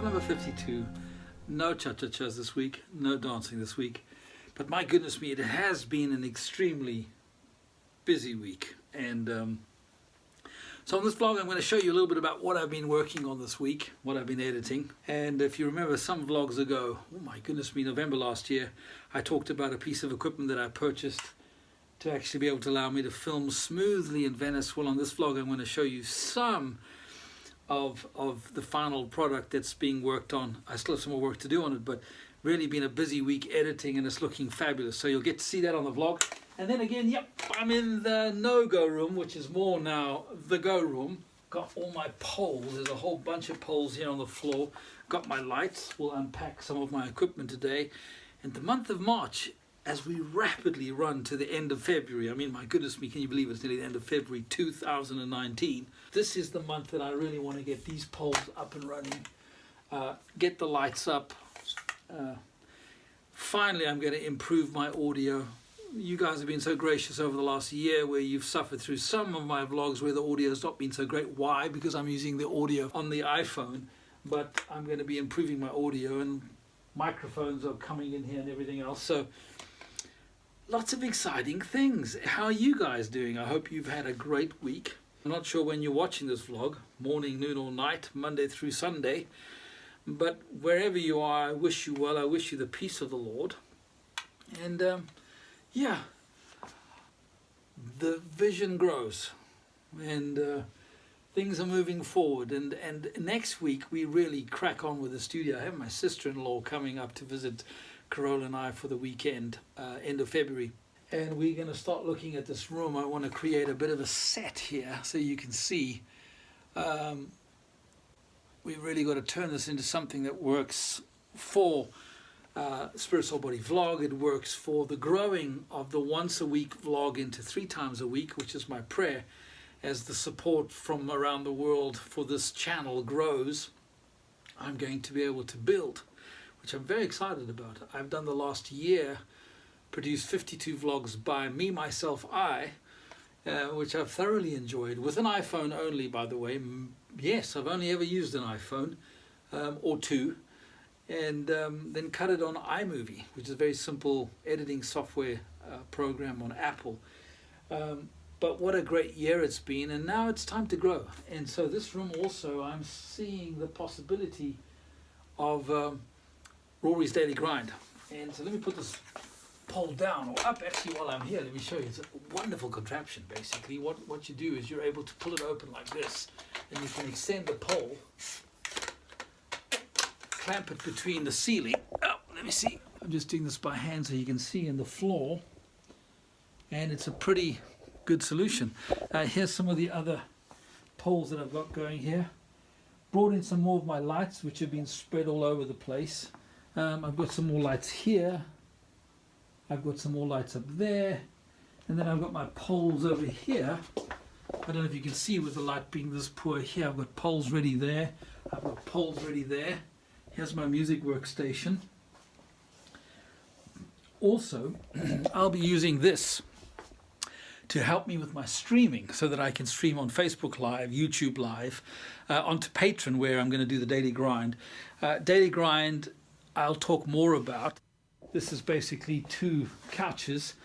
vlog number 52. No cha-cha-chas this week, no dancing this week. But my goodness me, it has been an extremely busy week. And so on this vlog, I'm going to show you a little bit about what I've been working on this week, what I've been editing. And if you remember some vlogs ago, oh my goodness me, November last year, I talked about a piece of equipment that I purchased to actually be able to allow me to film smoothly in Venice. Well, on this vlog, I'm going to show you some of the final product that's being worked on. I still have some more work to do on it, but really been a busy week editing, and it's looking fabulous. So you'll get to see that on the vlog. And then again, yep, I'm in the no-go room, which is more now the go room. Got all my poles. There's a whole bunch of poles here on the floor. Got my lights. We'll unpack some of my equipment today. And the month of March, as we rapidly run to the end of February, I mean, my goodness me, can you believe it's nearly the end of February 2019? This is the month that I really want to get these poles up and running, get the lights up. Finally, I'm going to improve my audio. You guys have been so gracious over the last year where you've suffered through some of my vlogs where the audio has not been so great. Why? Because I'm using the audio on the iPhone, but I'm going to be improving my audio, and microphones are coming in here and everything else. So lots of exciting things. How are you guys doing? I hope you've had a great week. I'm not sure when you're watching this vlog, morning, noon or night, Monday through Sunday, but wherever you are, I wish you well. I wish you the peace of the Lord. And yeah, the vision grows, and things are moving forward. And next week we really crack on with the studio. I have my sister-in-law coming up to visit Karl and I for the weekend, end of February. And we're going to start looking at this room. I want to create a bit of a set here so you can see. We've really got to turn this into something that works for Spirit Soul Body Vlog. It works for the growing of the once a week vlog into 3 times a week, which is my prayer. As the support from around the world for this channel grows, I'm going to be able to build, which I'm very excited about. I've done the last year, produced 52 vlogs by me, myself, I, which I've thoroughly enjoyed, with an iPhone only, by the way. Yes, I've only ever used an iPhone or 2, and then cut it on iMovie, which is a very simple editing software program on Apple. But what a great year it's been, and now it's time to grow. And so this room also, I'm seeing the possibility of Rory's daily grind. And so let me put this pole down or up actually while I'm here. Let me show you. It's a wonderful contraption. Basically what you do is you're able to pull it open like this, and you can extend the pole, clamp it between the ceiling. Oh, let me see. I'm just doing this by hand so you can see in the floor, and it's a pretty good solution. Here's some of the other poles that I've got going here. Brought in some more of my lights, which have been spread all over the place. I've got some more lights here. I've got some more lights up there. And then I've got my poles over here. I don't know if you can see with the light being this poor here. I've got poles ready there. I've got poles ready there. Here's my music workstation. Also, I'll be using this to help me with my streaming so that I can stream on Facebook Live, YouTube Live, onto Patreon, where I'm going to do the daily grind. Daily grind, I'll talk more about. This is basically 2 couches.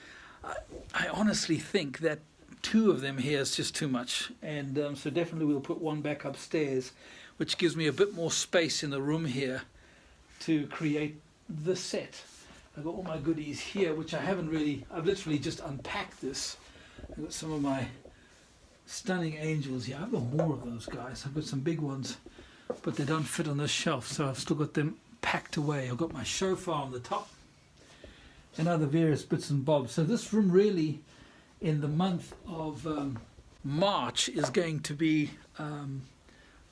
I honestly think that 2 of them here is just too much. And so definitely we'll put one back upstairs, which gives me a bit more space in the room here to create the set. I've got all my goodies here, which I've literally just unpacked this. I've got some of my stunning angels here. I've got more of those guys. I've got some big ones, but they don't fit on this shelf, so I've still got them packed away. I've got my shofar on the top and other various bits and bobs. So this room really, in the month of March, is going to be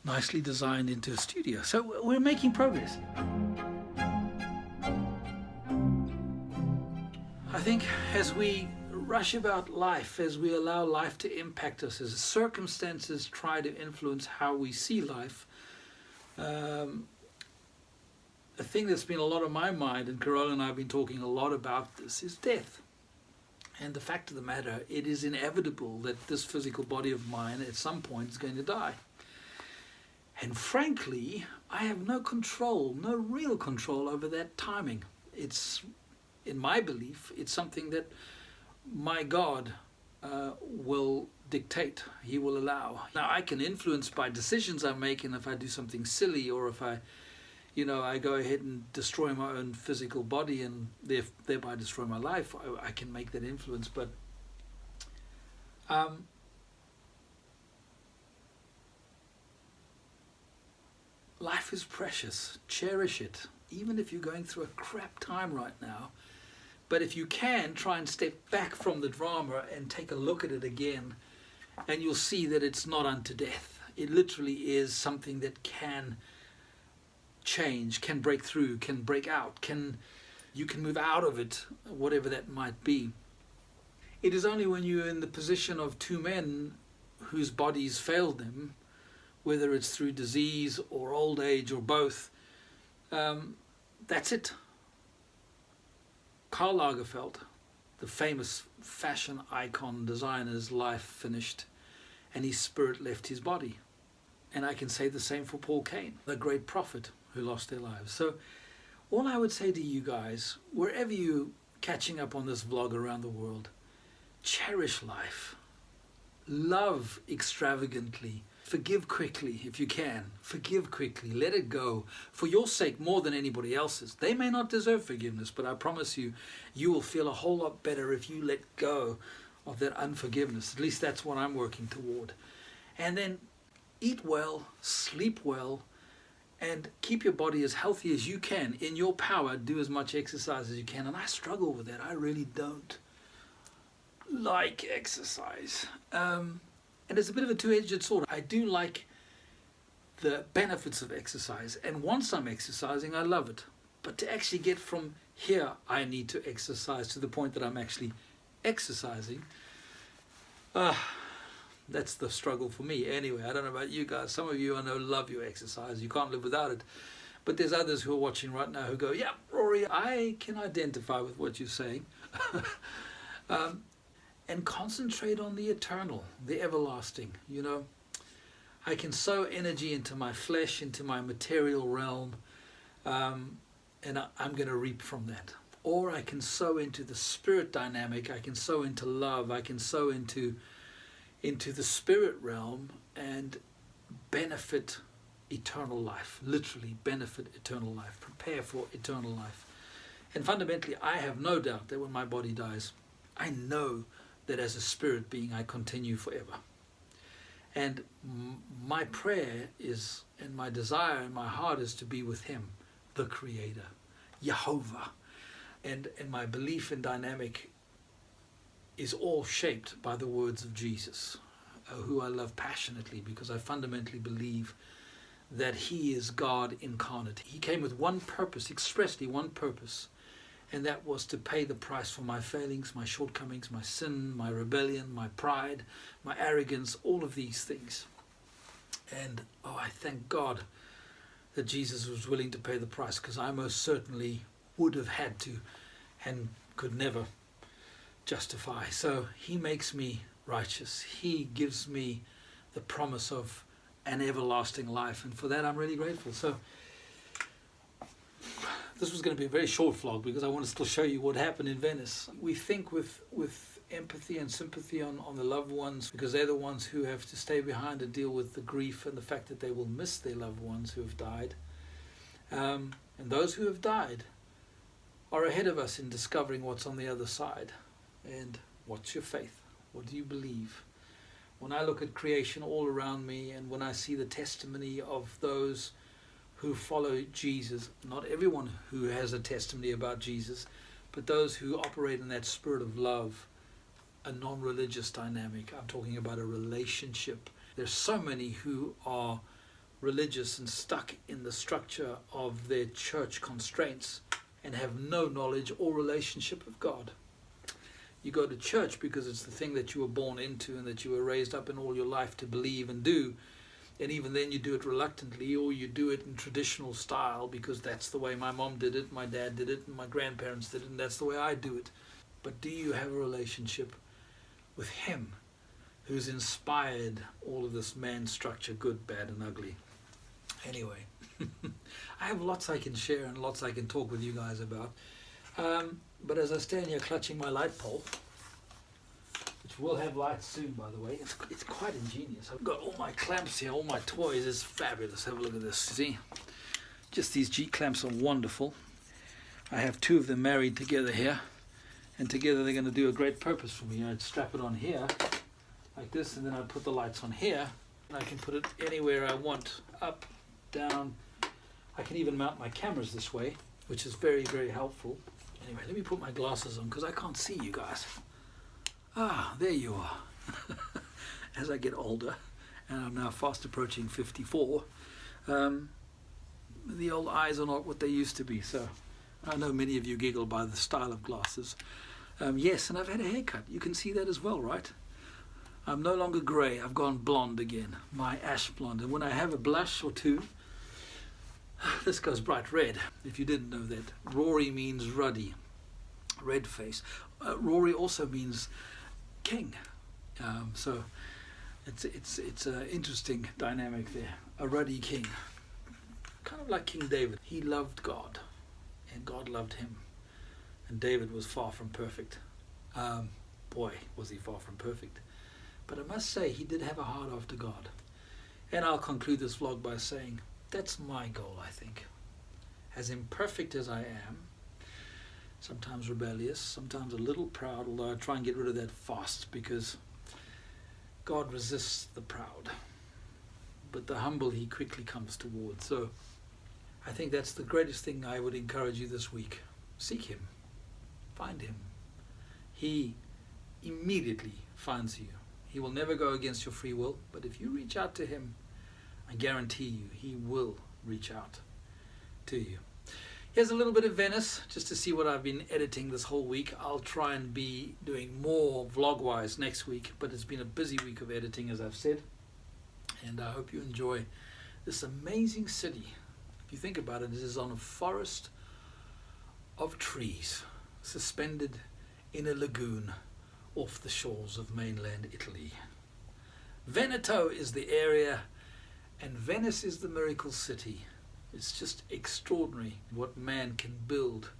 nicely designed into a studio. So we're making progress. I think as we rush about life, as we allow life to impact us, as circumstances try to influence how we see life, a thing that's been a lot on my mind, and Karl and I have been talking a lot about this, is death. And the fact of the matter, it is inevitable that this physical body of mine at some point is going to die. And frankly, I have no control, no real control over that timing. It's, in my belief, it's something that my God will dictate. He will allow. Now, I can influence by decisions I make, and if I do something silly, or if I go ahead and destroy my own physical body and thereby destroy my life, I can make that influence. But life is precious. Cherish it, even if you're going through a crap time right now. But if you can, try and step back from the drama and take a look at it again, and you'll see that it's not unto death. It literally is something that can change, can break through, can break out, you can move out of it, whatever that might be. It is only when you're in the position of two men whose bodies failed them, whether it's through disease or old age or both, that's it. Karl Lagerfeld, the famous fashion icon designer's life finished, and his spirit left his body. And I can say the same for Paul Cain, the great prophet who lost their lives. So all I would say to you guys, wherever you're catching up on this vlog around the world, cherish life, love extravagantly, forgive quickly if you can, forgive quickly, let it go, for your sake more than anybody else's. They may not deserve forgiveness, but I promise you, you will feel a whole lot better if you let go of that unforgiveness. At least that's what I'm working toward. And then eat well, sleep well, and keep your body as healthy as you can. In your power, do as much exercise as you can. And I struggle with that. I really don't like exercise. And it's a bit of a two-edged sword. I do like the benefits of exercise. And once I'm exercising, I love it. But to actually get from here, I need to exercise to the point that I'm actually exercising. That's the struggle for me. Anyway, I don't know about you guys. Some of you I know love your exercise. You can't live without it. But there's others who are watching right now who go, yeah, Rory, I can identify with what you're saying. And concentrate on the eternal, the everlasting. You know, I can sow energy into my flesh, into my material realm, and I'm going to reap from that. Or I can sow into the spirit dynamic. I can sow into love. I can sow into the spirit realm and benefit eternal life. Literally benefit eternal life. Prepare for eternal life. And fundamentally, I have no doubt that when my body dies, I know that as a spirit being, I continue forever. And my prayer is, and my desire in my heart is to be with him, the Creator, Jehovah. And my belief in dynamic is all shaped by the words of Jesus, who I love passionately because I fundamentally believe that he is God incarnate. He came with one purpose, expressly one purpose, and that was to pay the price for my failings, my shortcomings, my sin, my rebellion, my pride, my arrogance, all of these things. And I thank God that Jesus was willing to pay the price, because I most certainly would have had to and could never justify. So he makes me righteous. He gives me the promise of an everlasting life, and for that I'm really grateful. So this was going to be a very short vlog because I want to still show you what happened in Venice. We think with empathy and sympathy on the loved ones, because they're the ones who have to stay behind and deal with the grief and the fact that they will miss their loved ones who have died. And those who have died are ahead of us in discovering what's on the other side. And what's your faith? What do you believe? When I look at creation all around me, and when I see the testimony of those who follow Jesus, not everyone who has a testimony about Jesus, but those who operate in that spirit of love, a non-religious dynamic. I'm talking about a relationship. There's so many who are religious and stuck in the structure of their church constraints and have no knowledge or relationship with God. You go to church because it's the thing that you were born into and that you were raised up in all your life to believe and do. And even then you do it reluctantly, or you do it in traditional style because that's the way my mom did it, my dad did it, and my grandparents did it, and that's the way I do it. But do you have a relationship with him who's inspired all of this man structure, good, bad, and ugly? Anyway, I have lots I can share and lots I can talk with you guys about. But as I stand here clutching my light pole, which will have lights soon, by the way, it's quite ingenious. I've got all my clamps here, all my toys. It's fabulous. Have a look at this. See? Just these G-clamps are wonderful. I have two of them married together here, and together they're going to do a great purpose for me. I'd strap it on here like this, and then I'd put the lights on here, and I can put it anywhere I want, up, down. I can even mount my cameras this way, which is very, very helpful. Anyway, let me put my glasses on because I can't see you guys. Ah, there you are. As I get older, and I'm now fast approaching 54, the old eyes are not what they used to be. So I know many of you giggle by the style of glasses. Yes, and I've had a haircut. You can see that as well, right? I'm no longer grey. I've gone blonde again, my ash blonde. And when I have a blush or two, this goes bright red. If you didn't know that, Rory means ruddy, red face. Rory also means king. So it's an interesting dynamic there. A ruddy king, kind of like King David. He loved God, and God loved him. And David was far from perfect. Boy, was he far from perfect. But I must say, he did have a heart after God. And I'll conclude this vlog by saying, that's my goal, I think. As imperfect as I am, sometimes rebellious, sometimes a little proud, although I try and get rid of that fast because God resists the proud. But the humble he quickly comes towards. So I think that's the greatest thing I would encourage you this week. Seek him. Find him. He immediately finds you. He will never go against your free will, but if you reach out to him, I guarantee you, he will reach out to you. Here's a little bit of Venice, just to see what I've been editing this whole week. I'll try and be doing more vlog-wise next week, but it's been a busy week of editing, as I've said. And I hope you enjoy this amazing city. If you think about it, it is on a forest of trees, suspended in a lagoon off the shores of mainland Italy. Veneto is the area, and Venice is the miracle city. It's just extraordinary what man can build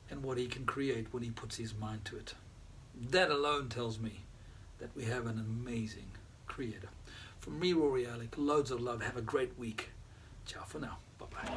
and what he can create when he puts his mind to it. That alone tells me that we have an amazing creator. From me, Rory, Alec, loads of love. Have a great week. Ciao for now. Bye-bye.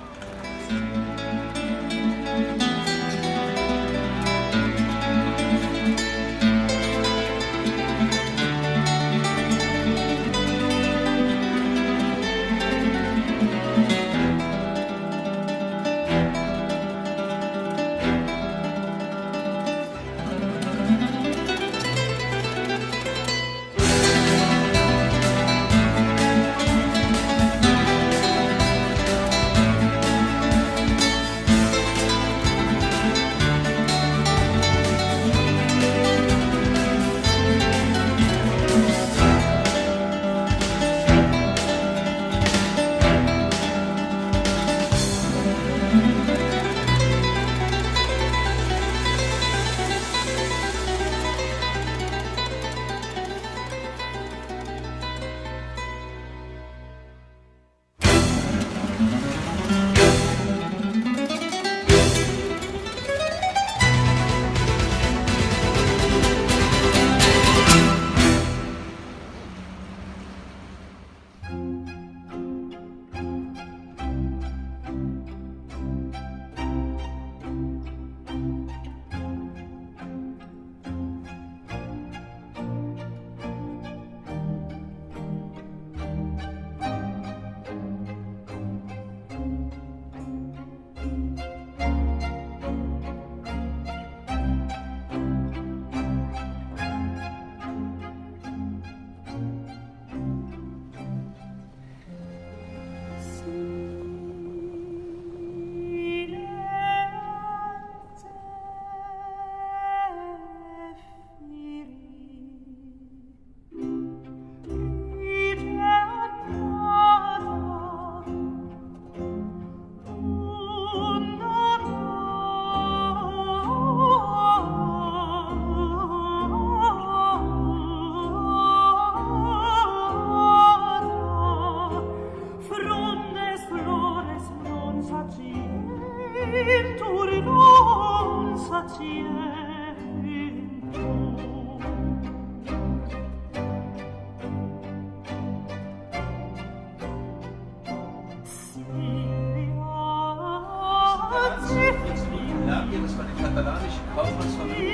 katalanische Kaufmannsfamilie.